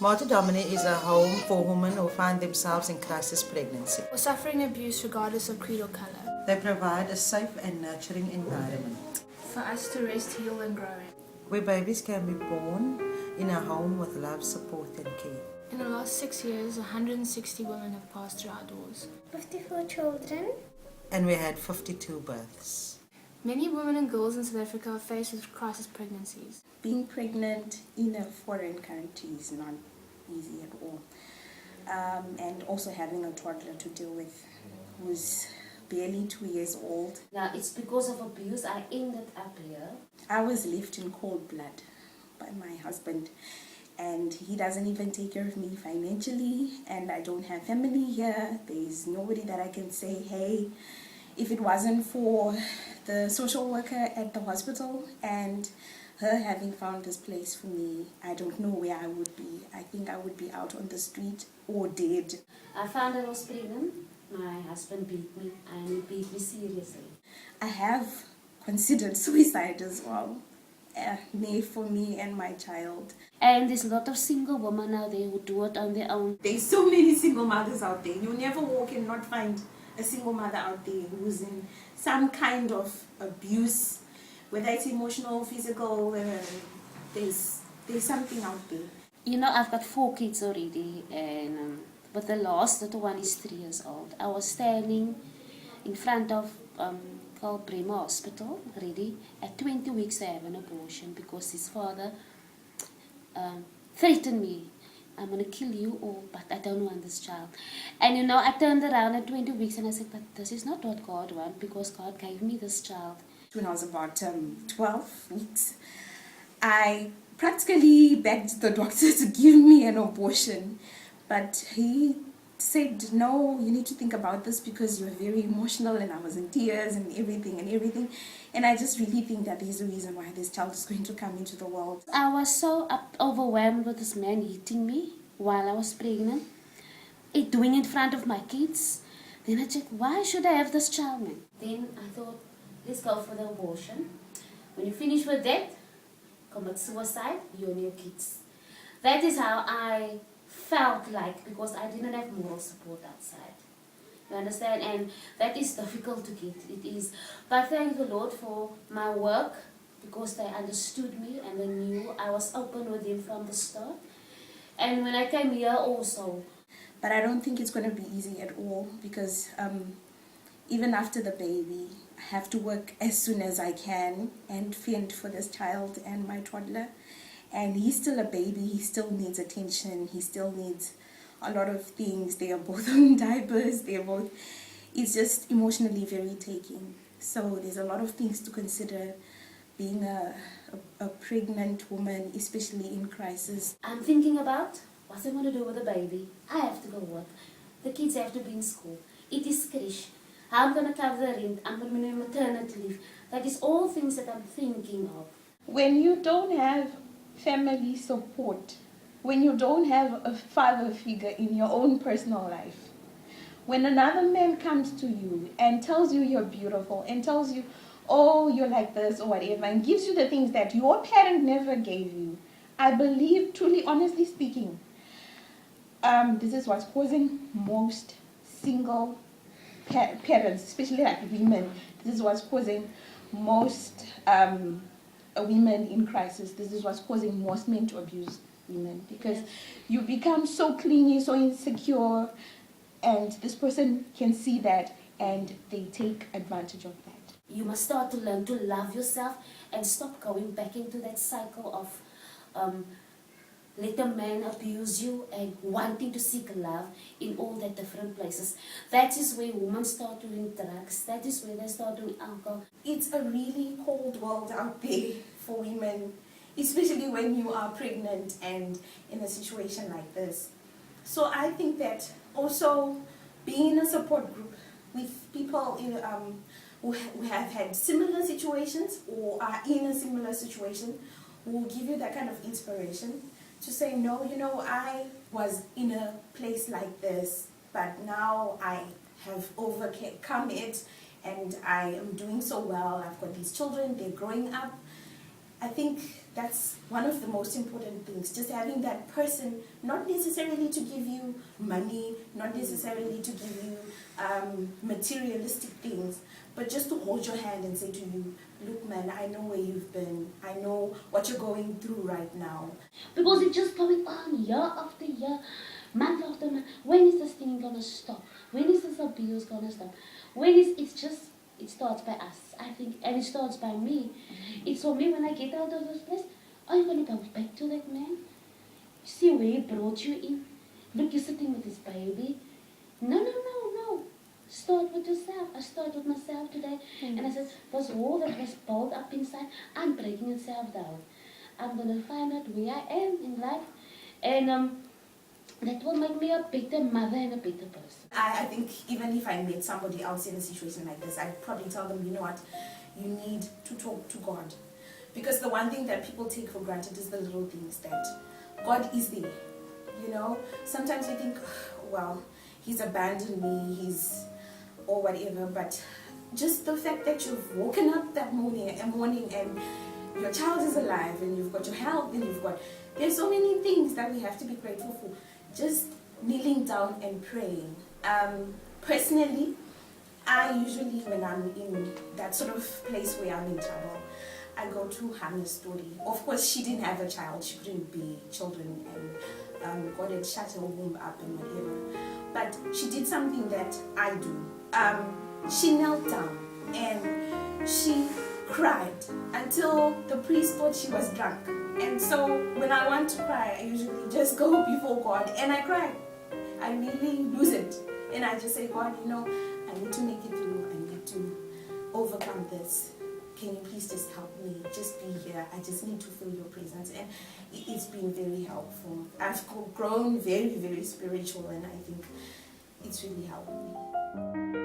Domini is a home for women who find themselves in crisis pregnancy. Or suffering abuse regardless of creed or colour. They provide a safe and nurturing environment For us to rest, heal and grow in. where babies can be born in a home with love, support and care. In the last 6 years, 160 women have passed through our doors. 54 children. And we had 52 births. Many women and girls in South Africa are faced with crisis pregnancies. Being pregnant in a foreign country is not easy at all. And also having a toddler to deal with who's barely 2 years old. Now, it's because of abuse I ended up here. I was left in cold blood by my husband, and he doesn't even take care of me financially, and I don't have family here. There's nobody that I can say, hey, if it wasn't for the social worker at the hospital and her having found this place for me, I don't know where I would be. I think I would be out on the street or dead. I found I was pregnant. My husband beat me, and he beat me seriously. I have considered suicide as well, for me and my child. And there's a lot of single women out there who do it on their own. There's so many single mothers out there. You never walk and not find a single mother out there who's in some kind of abuse, whether it's emotional, physical, there's something out there. You know, I've got 4 kids already, and but the last little one is 3 years old. I was standing in front of Bremer Hospital, ready at 20 weeks to have an abortion because his father threatened me. I'm going to kill you all, but I don't want this child. And you know, I turned around at 20 weeks and I said, but this is not what God wants, because God gave me this child. When I was about 12 weeks, I practically begged the doctor to give me an abortion, but he said, no, you need to think about this because you're very emotional, and I was in tears and everything. And I just really think that there's a reason why this child is going to come into the world. I was so overwhelmed with this man hitting me while I was pregnant, doing it in front of my kids. Then I checked, why should I have this child, man? Then I thought, let's go for the abortion. When you finish with that, commit suicide, you and your kids. That is how I felt like, because I didn't have moral support outside. You understand? And that is difficult to get. It is. But thank the Lord for my work, because they understood me and they knew I was open with them from the start. And when I came here also. But I don't think it's going to be easy at all, because even after the baby, I have to work as soon as I can and fend for this child and my toddler. And he's still a baby, he still needs attention, he still needs a lot of things. They are both on diapers, it's just emotionally very taking. So there's a lot of things to consider being a pregnant woman, especially in crisis. I'm thinking about what I'm going to do with the baby. I have to go work. The kids have to be in school. It is creche. How I'm going to cover the rent. I'm going to be on maternity leave. That is all things that I'm thinking of. When you don't have family support, when you don't have a father figure in your own personal life, when another man comes to you and tells you you're beautiful and tells you, oh, you're like this or whatever, and gives you the things that your parent never gave you, I believe, truly, honestly speaking, this is what's causing most single parents, especially like women, this is what's causing most women in crisis. This is what's causing most men to abuse women, because you become so clingy, so insecure, and this person can see that and they take advantage of that. You must start to learn to love yourself and stop going back into that cycle of let a man abuse you and wanting to seek love in all the different places. That is where women start doing drugs. That is where they start doing alcohol. It's a really cold world out there for women, especially when you are pregnant and in a situation like this. So I think that also being in a support group with people who have had similar situations or are in a similar situation will give you that kind of inspiration to say, no, you know, I was in a place like this, but now I have overcome it and I am doing so well. I've got these children, they're growing up. I think that's one of the most important things, just having that person, not necessarily to give you money, not necessarily to give you materialistic things, but just to hold your hand and say to you, look man, I know where you've been, I know what you're going through right now. Because it's just going on year after year, month after month. When is this thing gonna stop? When is this abuse gonna stop? It starts by us, I think, and it starts by me. It's for me when I get out of this place, are you gonna go back to that man? You see where he brought you in? Look, you're sitting with his baby. No. Start with yourself. I start with myself today. And I said, was all that was built up inside, I'm breaking itself down. I'm gonna find out where I am in life. And that will make me a better mother and a better person. I think even if I met somebody else in a situation like this, I'd probably tell them, you know what, you need to talk to God. Because the one thing that people take for granted is the little things, that God is there. You know, sometimes we think, well, he's abandoned me, or whatever, but just the fact that you've woken up that morning and your child is alive and you've got your health and there's so many things that we have to be grateful for. Just kneeling down and praying. Personally, I usually, when I'm in that sort of place where I'm in trouble, I go to Hannah's story. Of course, she didn't have a child, she couldn't be children, and God had shut her womb up and whatever. But she did something that I do. She knelt down and she cried until the priest thought she was drunk. And so when I want to cry, I usually just go before God and I cry. I really lose it. And I just say, God, you know, I need to make it through. I need to overcome this. Can you please just help me? Just be here. I just need to feel your presence. And it's been very helpful. I've grown very, very spiritual, and I think it's really helped me.